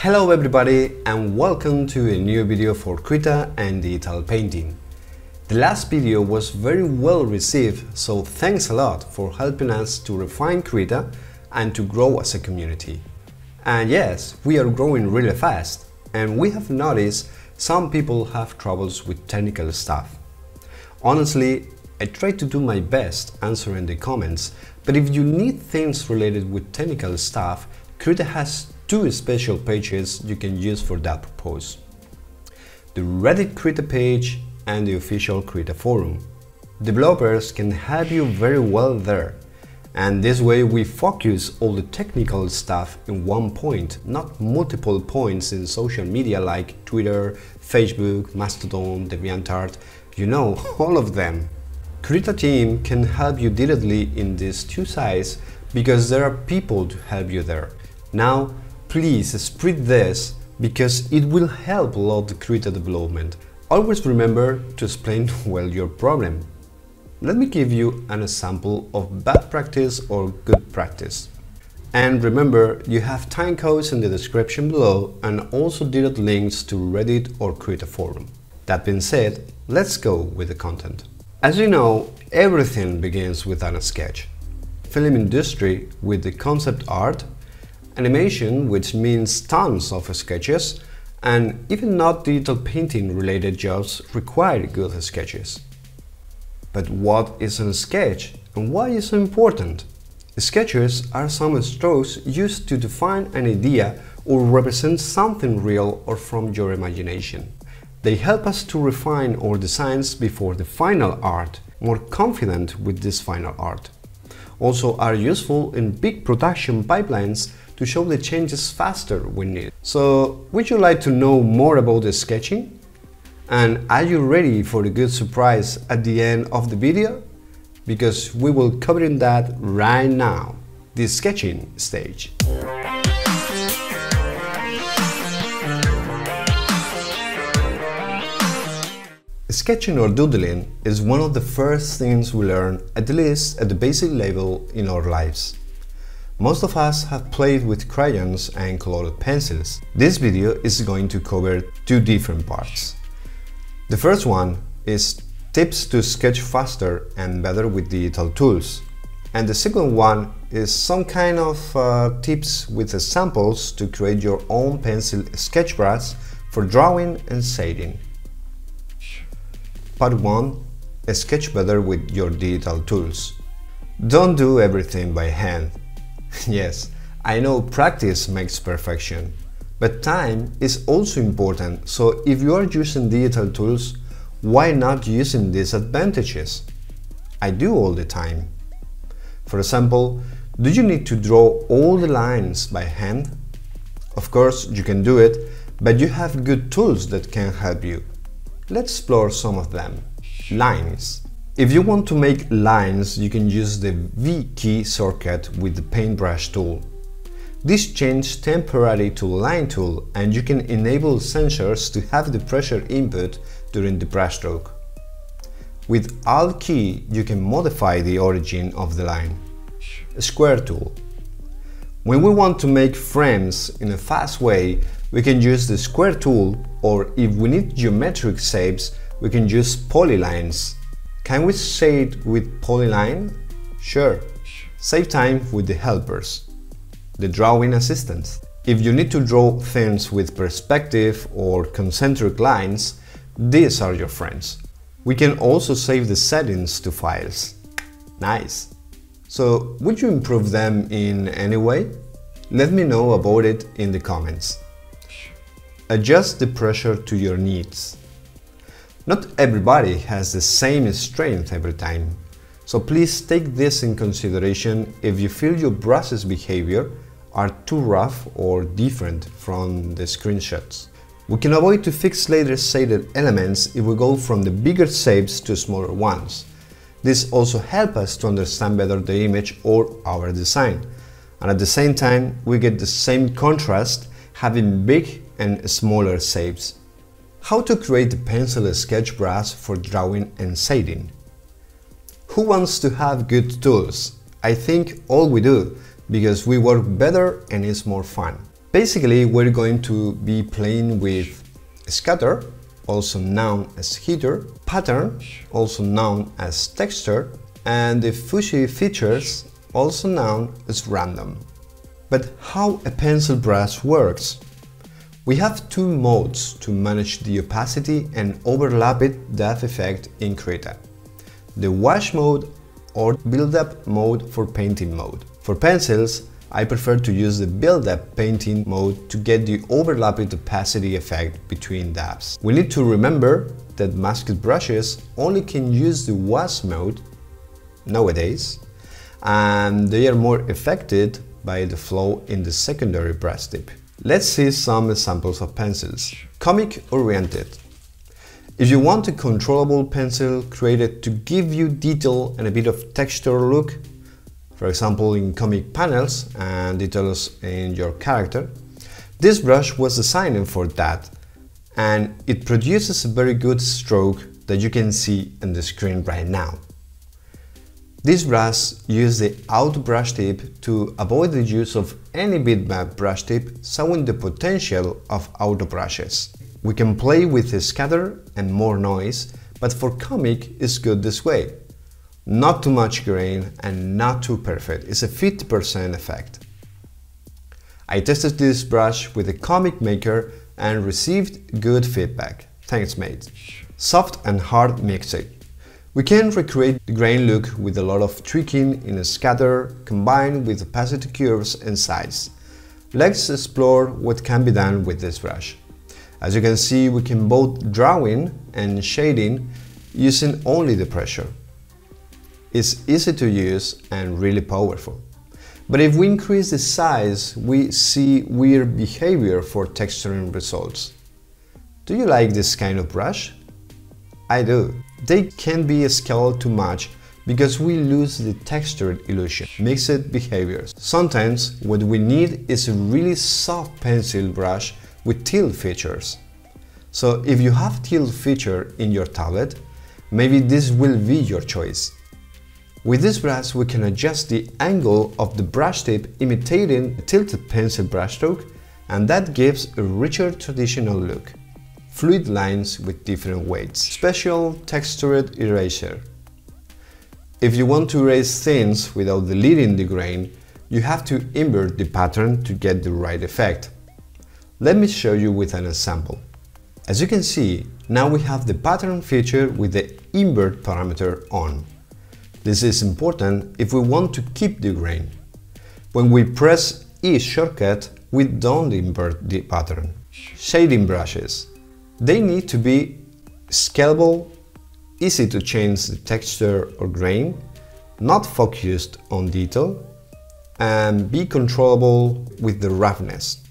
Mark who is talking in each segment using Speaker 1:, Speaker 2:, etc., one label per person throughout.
Speaker 1: Hello everybody and welcome to a new video for Krita and digital painting. The last video was very well received, so thanks a lot for helping us to refine Krita and to grow as a community. And yes, we are growing really fast and we have noticed some people have troubles with technical stuff. Honestly, I try to do my best answering the comments, but if you need things related with technical stuff, Krita has two special pages you can use for that purpose. The Reddit Krita page and the official Krita forum. Developers can help you very well there, and this way we focus all the technical stuff in one point, not multiple points in social media like Twitter, Facebook, Mastodon, DeviantArt, you know, all of them. Krita team can help you directly in these two sites because there are people to help you there. Now, please spread this because it will help a lot the Krita development. Always remember to explain well your problem. Let me give you an example of bad practice or good practice. And remember, you have timecodes in the description below and also direct links to Reddit or Krita forum. That being said, let's go with the content. As you know, everything begins with a sketch. Film industry with the concept art, animation, which means tons of sketches, and even not digital painting related jobs require good sketches. But what is a sketch and why is it important? Sketches are some strokes used to define an idea or represent something real or from your imagination. They help us to refine our designs before the final art, more confident with this final art. Also are useful in big production pipelines to show the changes faster when needed. So, would you like to know more about the sketching? And are you ready for a good surprise at the end of the video? Because we will cover that right now, the sketching stage. Sketching or doodling is one of the first things we learn, at least at the basic level in our lives. Most of us have played with crayons and colored pencils. This video is going to cover two different parts. The first one is tips to sketch faster and better with digital tools. And the second one is some kind of tips with samples to create your own pencil sketch brush for drawing and shading. Part 1. Sketch better with your digital tools. Don't do everything by hand. Yes, I know practice makes perfection, but time is also important, so if you are using digital tools, why not using these advantages? I do all the time. For example, do you need to draw all the lines by hand? Of course, you can do it, but you have good tools that can help you. Let's explore some of them. Lines. If you want to make lines, you can use the V key shortcut with the paintbrush tool. This changes temporarily to line tool and you can enable sensors to have the pressure input during the brushstroke. With Alt key, you can modify the origin of the line. Square tool. When we want to make frames in a fast way, we can use the square tool, or if we need geometric shapes, we can use polylines. Can we shade with polyline? Sure. Save time with the helpers. The drawing assistants. If you need to draw things with perspective or concentric lines, these are your friends. We can also save the settings to files. Nice. So, would you improve them in any way? Let me know about it in the comments. Adjust the pressure to your needs. Not everybody has the same strength every time, so please take this in consideration if you feel your brush's behavior are too rough or different from the screenshots. We can avoid to fix later shaded elements if we go from the bigger shapes to smaller ones. This also helps us to understand better the image or our design, and at the same time we get the same contrast having big and smaller shapes. How to create a pencil sketch brush for drawing and shading. Who wants to have good tools? I think all we do, because we work better and it's more fun. Basically, we're going to be playing with scatter, also known as header, pattern, also known as texture, and the fuzzy features, also known as random. But how a pencil brush works? We have two modes to manage the opacity and overlapped depth effect in Krita: the wash mode or build-up mode for painting mode. For pencils, I prefer to use the build-up painting mode to get the overlapped opacity effect between dabs. We need to remember that masked brushes only can use the wash mode nowadays, and they are more affected by the flow in the secondary brush tip. Let's see some examples of pencils. Comic oriented. If you want a controllable pencil created to give you detail and a bit of texture look, for example in comic panels and details in your character, this brush was designed for that, and it produces a very good stroke that you can see on the screen right now. This brush uses the auto brush tip to avoid the use of any bitmap brush tip, showing the potential of auto brushes. We can play with the scatter and more noise, but for comic it's good this way. Not too much grain and not too perfect, it's a 50% effect. I tested this brush with a comic maker and received good feedback. Thanks mate. Soft and hard mixing. We can recreate the grain look with a lot of tweaking in a scatter combined with opacity curves and size. Let's explore what can be done with this brush. As you can see, we can both drawing and shading using only the pressure. It's easy to use and really powerful. But if we increase the size, we see weird behavior for texturing results. Do you like this kind of brush? I do. They can be scaled too much because we lose the textured illusion, mixed behaviors. Sometimes what we need is a really soft pencil brush with tilt features. So if you have tilt feature in your tablet, maybe this will be your choice. With this brush we can adjust the angle of the brush tip imitating a tilted pencil brushstroke, and that gives a richer traditional look. Fluid lines with different weights. Special textured eraser. If you want to erase things without deleting the grain, you have to invert the pattern to get the right effect. Let me show you with an example. As you can see, now we have the pattern feature with the invert parameter on. This is important if we want to keep the grain. When we press E shortcut, we don't invert the pattern. Shading brushes. They need to be scalable, easy to change the texture or grain, not focused on detail, and be controllable with the roughness.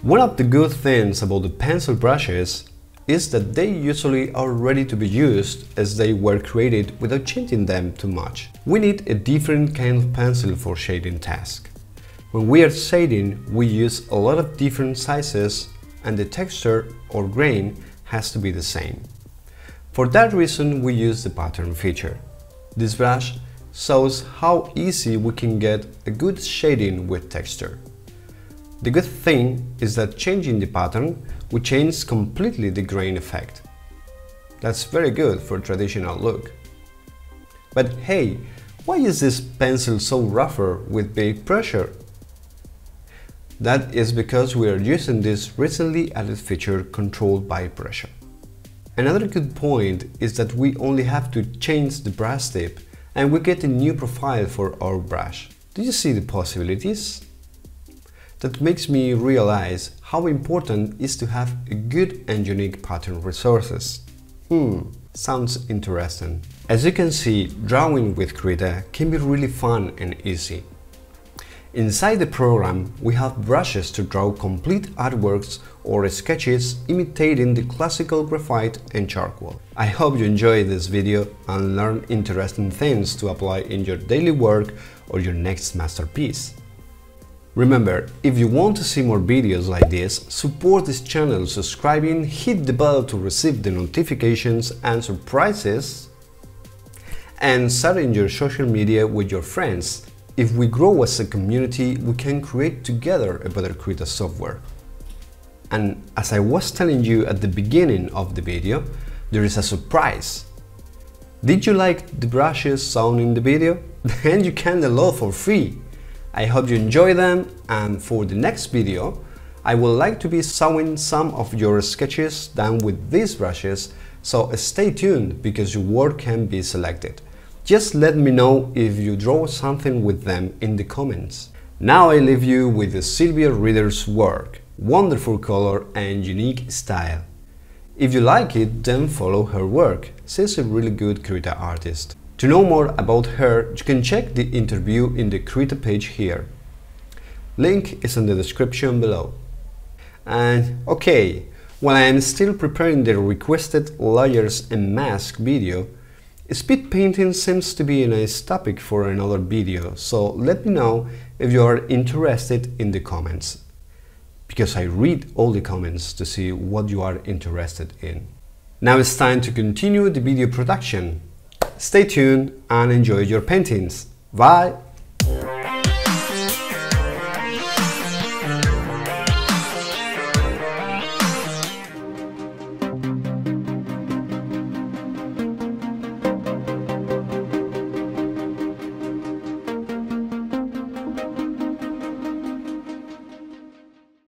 Speaker 1: One of the good things about the pencil brushes is that they usually are ready to be used as they were created without changing them too much. We need a different kind of pencil for shading task. When we are shading, we use a lot of different sizes and the texture or grain has to be the same. For that reason we use the pattern feature. This brush shows how easy we can get a good shading with texture. The good thing is that changing the pattern, we change completely the grain effect. That's very good for traditional look. But hey, why is this pencil so rougher with big pressure? That is because we are using this recently added feature controlled by pressure. Another good point is that we only have to change the brush tip and we get a new profile for our brush. Do you see the possibilities? That makes me realize how important it is to have a good and unique pattern resources. Sounds interesting. As you can see, drawing with Krita can be really fun and easy. Inside the program, we have brushes to draw complete artworks or sketches imitating the classical graphite and charcoal. I hope you enjoyed this video and learned interesting things to apply in your daily work or your next masterpiece. Remember, if you want to see more videos like this, support this channel subscribing, hit the bell to receive the notifications and surprises, and share in your social media with your friends. if we grow as a community, we can create together a better Krita software. And as I was telling you at the beginning of the video, there is a surprise. Did you like the brushes shown in the video? Then you can download for free. I hope you enjoy them, and for the next video, I would like to be showing some of your sketches done with these brushes, so stay tuned because your work can be selected. Just let me know if you draw something with them in the comments. Now I leave you with the Sylvia Reader's work, wonderful color and unique style. If you like it, then follow her work. She's a really good Krita artist. To know more about her, you can check the interview in the Krita page here. Link is in the description below. And okay, while I am still preparing the requested layers and mask video, speed painting seems to be a nice topic for another video, so let me know if you are interested in the comments, because I read all the comments to see what you are interested in. Now it's time to continue the video production. Stay tuned and enjoy your paintings. Bye!